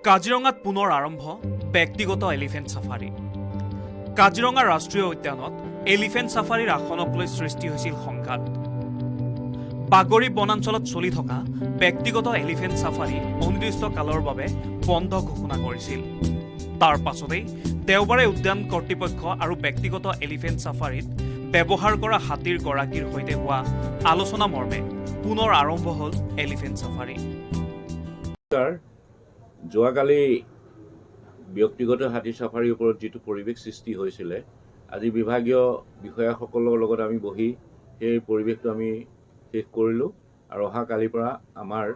কাজিৰঙাত পুনৰ আৰম্ভ ব্যক্তিগত এলিফেণ্ট ছাফাৰী। কাজিৰঙা ৰাষ্ট্ৰীয় উদ্যানত এলিফেণ্ট ছাফাৰীৰ আসনক লৈ সৃষ্টি হৈছিল সংঘাত। বাগৰি বনাঞ্চলত চলি থকা ব্যক্তিগত এলিফেণ্ট ছাফাৰী অনিৰ্দিষ্ট কালৰ বাবে বন্ধ ঘোষণা কৰিছিল। তাৰ পাছতেই দেওবাৰে উদ্যান কৰ্তৃপক্ষ আৰু ব্যক্তিগত এলিফেণ্ট ছাফাৰীত ব্যৱহাৰ কৰা হাতীৰ গৰাকীৰ সৈতে হোৱা আলোচনা মৰ্মে পুনৰ আৰম্ভ হ'ল এলিফেণ্ট ছাফাৰী। যোৱাকালি ব্যক্তিগত হাতী ছাফাৰীৰ ওপৰত যিটো পৰিৱেশ সৃষ্টি হৈছিলে, আজি বিভাগীয় বিষয়াসকলৰ লগত আমি বহি সেই পৰিৱেশটো আমি শেষ কৰিলোঁ আৰু অহা কালিৰ পৰা আমাৰ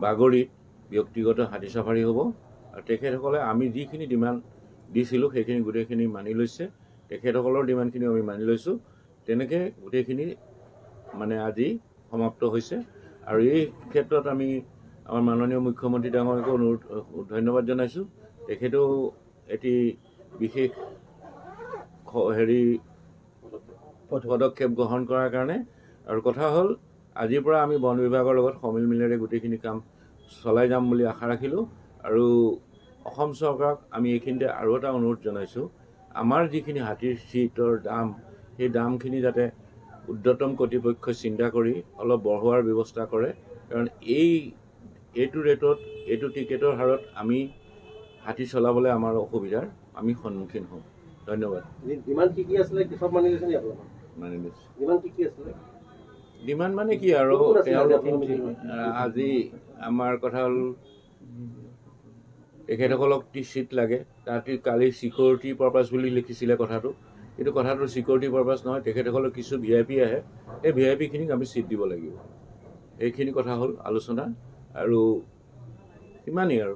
বাগৰিত ব্যক্তিগত হাতী ছাফাৰী হ'ব। আৰু তেখেতসকলে আমি যিখিনি ডিমাণ্ড দিছিলোঁ সেইখিনি গোটেইখিনি মানি লৈছে। তেখেতসকলৰ ডিমাণ্ডখিনি আমি মানি লৈছোঁ। তেনেকৈ গোটেইখিনি আজি সমাপ্ত হৈছে। আৰু এই ক্ষেত্ৰত আমি আমাৰ মাননীয় মুখ্যমন্ত্ৰী ডাঙৰীয়াকো ধন্যবাদ জনাইছোঁ। তেখেতেও এটি বিশেষ পদক্ষেপ গ্ৰহণ কৰাৰ কাৰণে। আৰু কথা হ'ল, আজিৰ পৰা আমি বন বিভাগৰ লগত সমিল মিলেৰে গোটেইখিনি কাম চলাই যাম বুলি আশা ৰাখিলোঁ। আৰু অসম চৰকাৰক আমি এইখিনিতে আৰু এটা অনুৰোধ জনাইছোঁ, আমাৰ যিখিনি হাতীৰ চিটৰ দাম, সেই দামখিনি যাতে ঊৰ্ধ্বতম কৰ্তৃপক্ষই চিন্তা কৰি অলপ বঢ়োৱাৰ ব্যৱস্থা কৰে। কাৰণ এইটো ৰেটত, এইটো টিকেটৰ হাৰত আমি হাতী চলাবলৈ আমাৰ অসুবিধাৰ আমি সন্মুখীন হওঁ। ধন্যবাদ। ডিমাণ্ড মানে কি আৰু আজি আমাৰ কথা হ'ল, তেখেতসকলক 30 চিট লাগে। তাত কালি ছিকিউৰিটি পাৰপাছ বুলি লিখিছিলে কথাটো, কিন্তু কথাটো ছিকিউৰিটি পাৰপাছ নহয়। তেখেতসকলৰ কিছু VIP আহে, সেই VIPখিনিক আমি চিট দিব লাগিব। এইখিনি কথা হ'ল আলোচনা। আৰু ইমানেই আৰু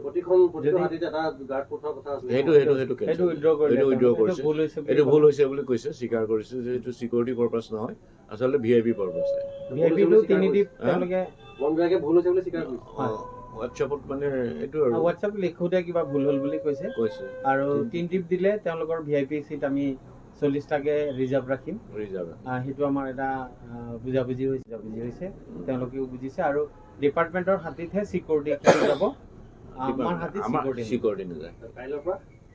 সেইটো ভুল হৈছে বুলি কৈছে, স্বীকাৰ কৰিছে যে এইটো ছিকিউৰিটি পাৰপাছ নহয়, আচলতে VIP পাৰপাছ। হোৱাটছএপত এইটো আৰু হোৱাটছএপ লিখোঁতে কিবা ভুল হ'ল বুলি কৈছে। আৰু 3 টিপ দিলে তেওঁলোকৰ VIP চিট আমি 40টাকে ৰিজাৰ্ভ ৰাখিম। সেইটো আমাৰ এটা বুজাবুজি হৈছে, তেওঁলোকেও বুজিছে। আৰু ডিপাৰ্টমেণ্টৰ হাতীতহে ছিকিউৰিটি যাব, আমাৰ হাতীত ছিকিউৰিটি নাযায়।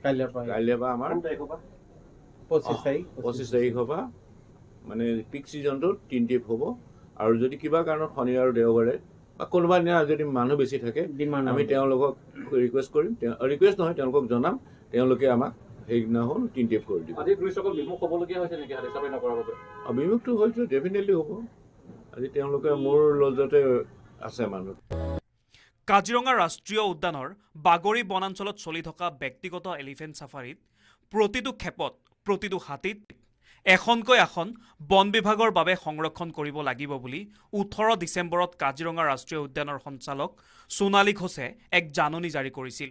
কাইলৈৰ পৰা আমাৰ 25 তাৰিখৰ পৰা পিক ছিজনটোত 3 টিপ হ'ব। আৰু যদি কিবা কাৰণত শনি আৰু দেওবাৰে বা কোনোবা দিনা যদি মানুহ বেছি থাকে, আমি তেওঁলোকক ৰিকুৱেষ্ট কৰিম, ৰিকুৱেষ্ট নহয়, তেওঁলোকক জনাম, তেওঁলোকে আমাক সেইদিনাখন 3 টিপ কৰি দিব। বিমুখটো হয়তো ডেফিনেটলি হ'ব। আজি তেওঁলোকে মোৰ লজতে আছে মানুহ। কাজিৰঙা ৰাষ্ট্ৰীয় উদ্যানৰ বাগৰি বনাঞ্চলত চলি থকা ব্যক্তিগত এলিফেণ্ট ছাফাৰীত প্ৰতিটো ক্ষেপত, প্ৰতিটো হাতীত এখনকৈ আসন বন বিভাগৰ বাবে সংৰক্ষণ কৰিব লাগিব বুলি 18 ডিচেম্বৰত কাজিৰঙা ৰাষ্ট্ৰীয় উদ্যানৰ সঞ্চালক সোণালী ঘোষে এক জাননী জাৰি কৰিছিল।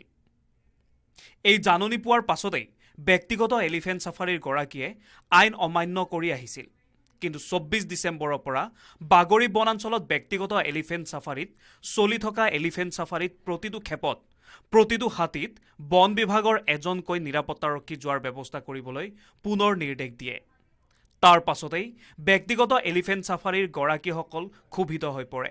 এই জাননী পোৱাৰ পাছতেই ব্যক্তিগত এলিফেণ্ট ছাফাৰীৰ গৰাকীয়ে আইন অমান্য কৰি আহিছিল। কিন্তু 24 ডিচেম্বৰৰ পৰা বাগৰি বনাঞ্চলত ব্যক্তিগত এলিফেণ্ট ছাফাৰীত চলি থকা এলিফেণ্ট ছাফাৰীত প্ৰতিটো ক্ষেপত, প্ৰতিটো হাতীত বন বিভাগৰ এজনকৈ নিৰাপত্তাৰক্ষী যোৱাৰ ব্যৱস্থা কৰিবলৈ পুনৰ নিৰ্দেশ দিয়ে। তাৰ পাছতেই ব্যক্তিগত এলিফেণ্ট ছাফাৰীৰ গৰাকীসকল ক্ষোভিত হৈ পৰে।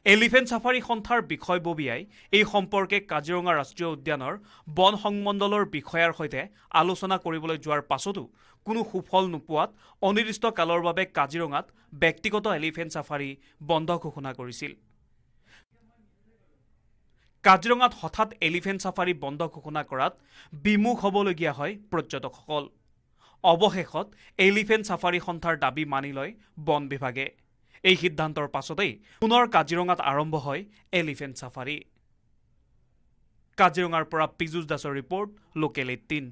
এলিফেণ্ট ছাফাৰী সন্থাৰ বিষয়ববীয়াই এই সম্পৰ্কে কাজিৰঙা ৰাষ্ট্ৰীয় উদ্যানৰ বন সংমণ্ডলৰ বিষয়াৰ সৈতে আলোচনা কৰিবলৈ যোৱাৰ পাছতো কোনো সুফল নোপোৱাত অনিৰ্দিষ্ট কালৰ বাবে কাজিৰঙাত ব্যক্তিগত এলিফেণ্ট ছাফাৰী বন্ধ ঘোষণা কৰিছিল। কাজিৰঙাত হঠাৎ এলিফেণ্ট ছাফাৰী বন্ধ ঘোষণা কৰাত বিমুখ হ'বলগীয়া হয় পৰ্যটকসকল। অৱশেষত এলিফেণ্ট ছাফাৰী সন্থাৰ দাবী মানি লয় বন বিভাগে। এই সিদ্ধান্তৰ পাছতেই পুনৰ কাজিৰঙাত আৰম্ভ হয় এলিফেণ্ট ছাফাৰী। কাজিৰঙাৰ পৰা পীযুষ দাসৰ ৰিপৰ্ট, লোকেল 18।